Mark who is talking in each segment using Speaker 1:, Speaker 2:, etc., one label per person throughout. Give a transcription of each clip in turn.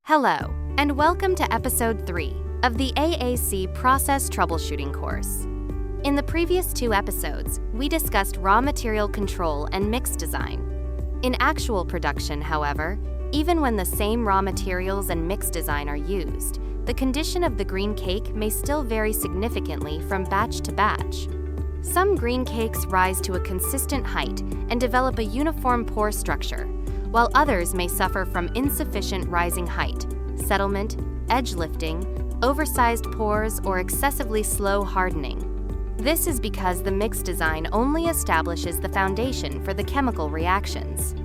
Speaker 1: Hello, and welcome to Episode 3 of the AAC Process Troubleshooting course. In the previous 2 episodes, we discussed raw material control and mix design. In actual production, however, even when the same raw materials and mix design are used, the condition of the green cake may still vary significantly from batch to batch. Some green cakes rise to a consistent height and develop a uniform pore structure, while others may suffer from insufficient rising height, settlement, edge lifting, oversized pores, or excessively slow hardening. This is because the mix design only establishes the foundation for the chemical reactions.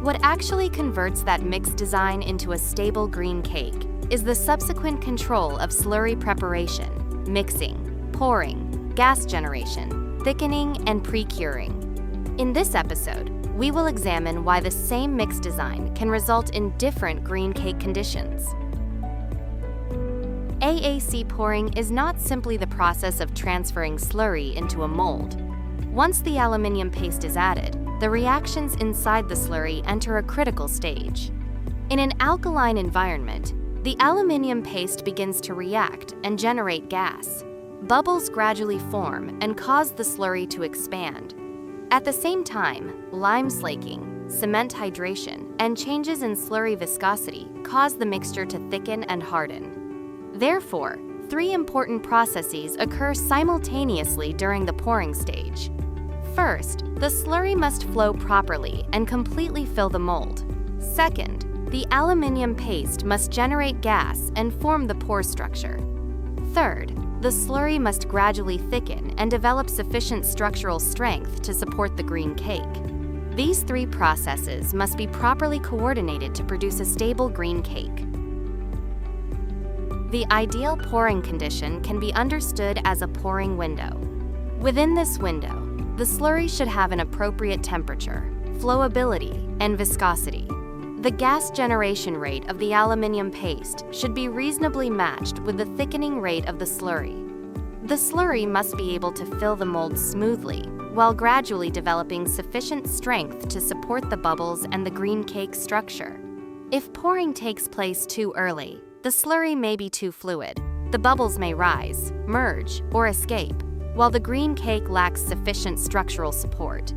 Speaker 1: What actually converts that mix design into a stable green cake is the subsequent control of slurry preparation, mixing, pouring, gas generation, thickening, and pre-curing. In this episode, we will examine why the same mix design can result in different green cake conditions. AAC pouring is not simply the process of transferring slurry into a mold. Once the aluminum paste is added, the reactions inside the slurry enter a critical stage. In an alkaline environment, the aluminum paste begins to react and generate gas. Bubbles gradually form and cause the slurry to expand. At the same time, lime slaking, cement hydration, and changes in slurry viscosity cause the mixture to thicken and harden. Therefore, 3 important processes occur simultaneously during the pouring stage. First, the slurry must flow properly and completely fill the mold. Second, the aluminum paste must generate gas and form the pore structure. Third, the slurry must gradually thicken and develop sufficient structural strength to support the green cake. These 3 processes must be properly coordinated to produce a stable green cake. The ideal pouring condition can be understood as a pouring window. Within this window, the slurry should have an appropriate temperature, flowability, and viscosity. The gas generation rate of the aluminum paste should be reasonably matched with the thickening rate of the slurry. The slurry must be able to fill the mold smoothly, while gradually developing sufficient strength to support the bubbles and the green cake structure. If pouring takes place too early, the slurry may be too fluid. The bubbles may rise, merge, or escape, while the green cake lacks sufficient structural support.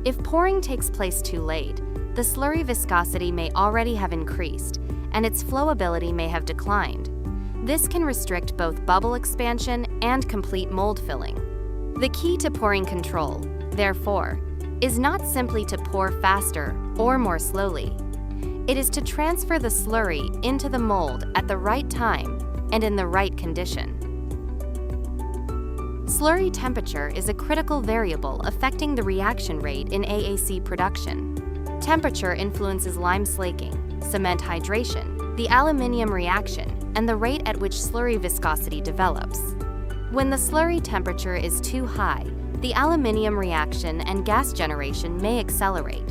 Speaker 1: If pouring takes place too late, the slurry viscosity may already have increased, and its flowability may have declined. This can restrict both bubble expansion and complete mold filling. The key to pouring control, therefore, is not simply to pour faster or more slowly. It is to transfer the slurry into the mold at the right time and in the right condition. Slurry temperature is a critical variable affecting the reaction rate in AAC production. Temperature influences lime slaking, cement hydration, the aluminum reaction, and the rate at which slurry viscosity develops. When the slurry temperature is too high, the aluminum reaction and gas generation may accelerate.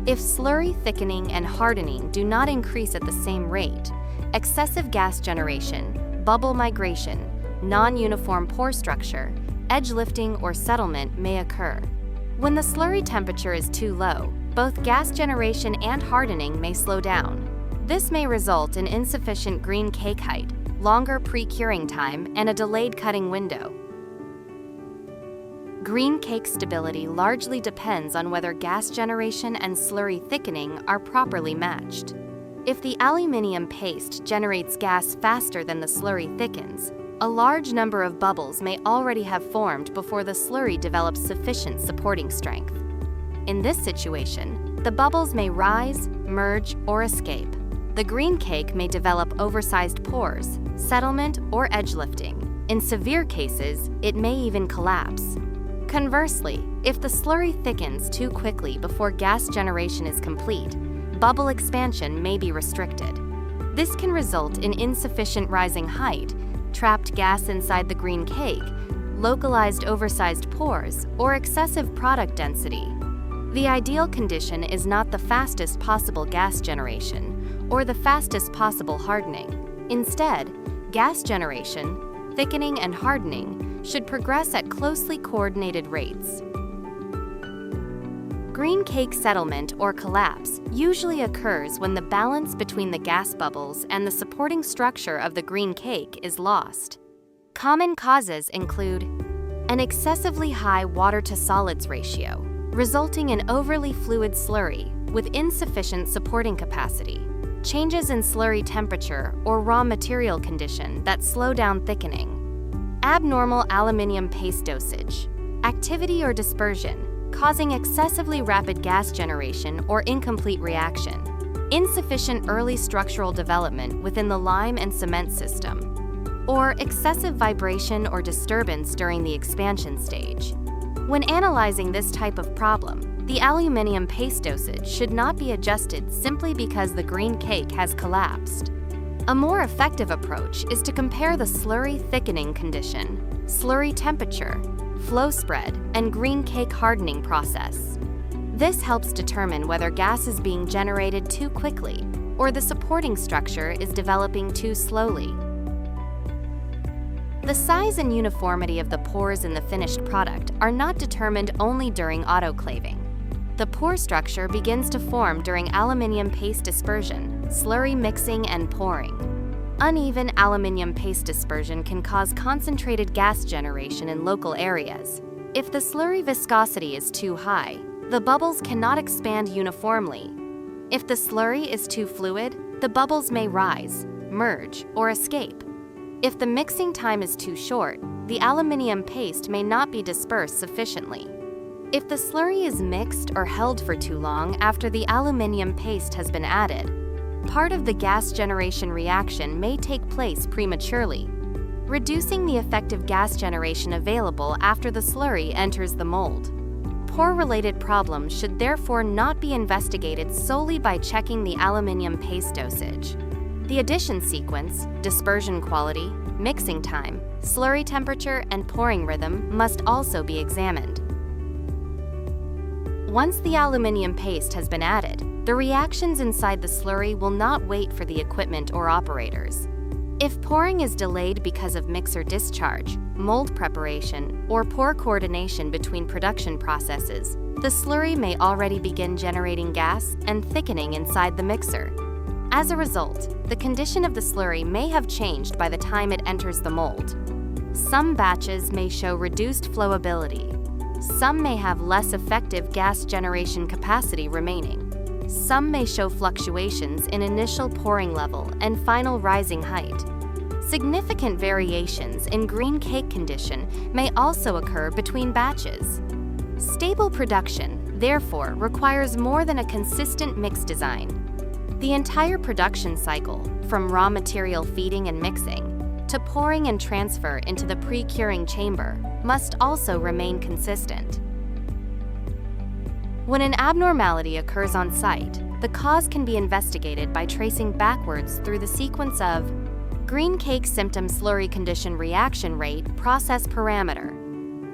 Speaker 1: If slurry thickening and hardening do not increase at the same rate, excessive gas generation, bubble migration, non-uniform pore structure, edge lifting, or settlement may occur. When the slurry temperature is too low, both gas generation and hardening may slow down. This may result in insufficient green cake height, longer pre-curing time, and a delayed cutting window. Green cake stability largely depends on whether gas generation and slurry thickening are properly matched. If the aluminum paste generates gas faster than the slurry thickens, a large number of bubbles may already have formed before the slurry develops sufficient supporting strength. In this situation, the bubbles may rise, merge, or escape. The green cake may develop oversized pores, settlement, or edge lifting. In severe cases, it may even collapse. Conversely, if the slurry thickens too quickly before gas generation is complete, bubble expansion may be restricted. This can result in insufficient rising height, trapped gas inside the green cake, localized oversized pores, or excessive product density. The ideal condition is not the fastest possible gas generation or the fastest possible hardening. Instead, gas generation, thickening, and hardening should progress at closely coordinated rates. Green cake settlement or collapse usually occurs when the balance between the gas bubbles and the supporting structure of the green cake is lost. Common causes include an excessively high water-to-solids ratio, resulting in overly fluid slurry with insufficient supporting capacity, changes in slurry temperature or raw material condition that slow down thickening, abnormal aluminum paste dosage, activity or dispersion, causing excessively rapid gas generation or incomplete reaction, insufficient early structural development within the lime and cement system, or excessive vibration or disturbance during the expansion stage. When analyzing this type of problem, the aluminum paste dosage should not be adjusted simply because the green cake has collapsed. A more effective approach is to compare the slurry thickening condition, slurry temperature, flow spread, and green cake hardening process. This helps determine whether gas is being generated too quickly or the supporting structure is developing too slowly. The size and uniformity of the pores in the finished product are not determined only during autoclaving. The pore structure begins to form during aluminum paste dispersion, slurry mixing, and pouring. Uneven aluminum paste dispersion can cause concentrated gas generation in local areas. If the slurry viscosity is too high, the bubbles cannot expand uniformly. If the slurry is too fluid, the bubbles may rise, merge, or escape. If the mixing time is too short, the aluminum paste may not be dispersed sufficiently. If the slurry is mixed or held for too long after the aluminum paste has been added, part of the gas generation reaction may take place prematurely, reducing the effective gas generation available after the slurry enters the mold. Pore-related problems should therefore not be investigated solely by checking the aluminum paste dosage. The addition sequence, dispersion quality, mixing time, slurry temperature, and pouring rhythm must also be examined. Once the aluminum paste has been added, the reactions inside the slurry will not wait for the equipment or operators. If pouring is delayed because of mixer discharge, mold preparation, or poor coordination between production processes, the slurry may already begin generating gas and thickening inside the mixer. As a result, the condition of the slurry may have changed by the time it enters the mold. Some batches may show reduced flowability. Some may have less effective gas generation capacity remaining. Some may show fluctuations in initial pouring level and final rising height. Significant variations in green cake condition may also occur between batches. Stable production, therefore, requires more than a consistent mix design. The entire production cycle, from raw material feeding and mixing to pouring and transfer into the pre-curing chamber, must also remain consistent. When an abnormality occurs on site, the cause can be investigated by tracing backwards through the sequence of green cake symptom slurry condition reaction rate process parameter.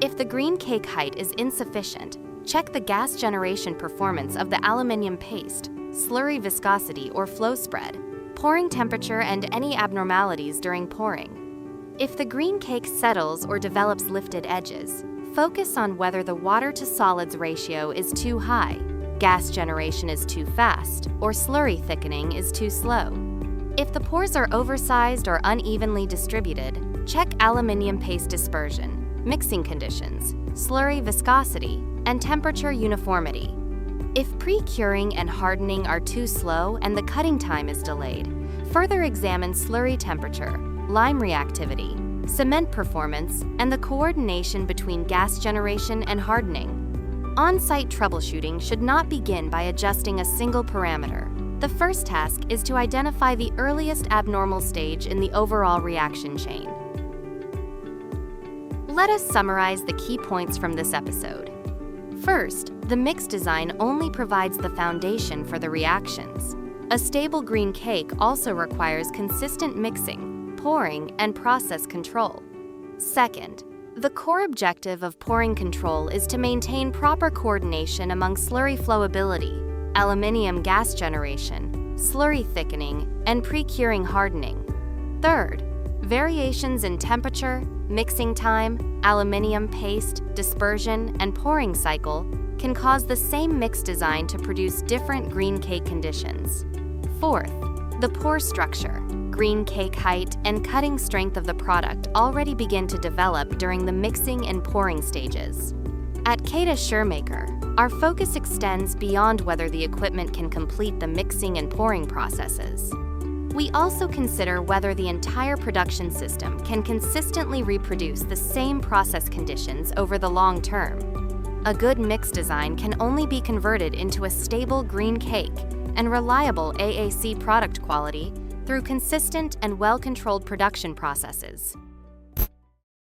Speaker 1: If the green cake height is insufficient, check the gas generation performance of the aluminum paste, slurry viscosity or flow spread, pouring temperature, and any abnormalities during pouring. If the green cake settles or develops lifted edges, focus on whether the water-to-solids ratio is too high, gas generation is too fast, or slurry thickening is too slow. If the pores are oversized or unevenly distributed, check aluminum paste dispersion, mixing conditions, slurry viscosity, and temperature uniformity. If pre-curing and hardening are too slow and the cutting time is delayed, further examine slurry temperature, lime reactivity, cement performance, and the coordination between gas generation and hardening. On-site troubleshooting should not begin by adjusting a single parameter. The first task is to identify the earliest abnormal stage in the overall reaction chain. Let us summarize the key points from this episode. First, the mix design only provides the foundation for the reactions. A stable green cake also requires consistent mixing, pouring, and process control. Second, the core objective of pouring control is to maintain proper coordination among slurry flowability, aluminum gas generation, slurry thickening, and pre-curing hardening. Third, variations in temperature, mixing time, aluminum paste, dispersion, and pouring cycle can cause the same mix design to produce different green cake conditions. Fourth, the pore structure, green cake height, and cutting strength of the product already begin to develop during the mixing and pouring stages. At Keda SureMaker, our focus extends beyond whether the equipment can complete the mixing and pouring processes. We also consider whether the entire production system can consistently reproduce the same process conditions over the long term. A good mix design can only be converted into a stable green cake and reliable AAC product quality through consistent and well-controlled production processes.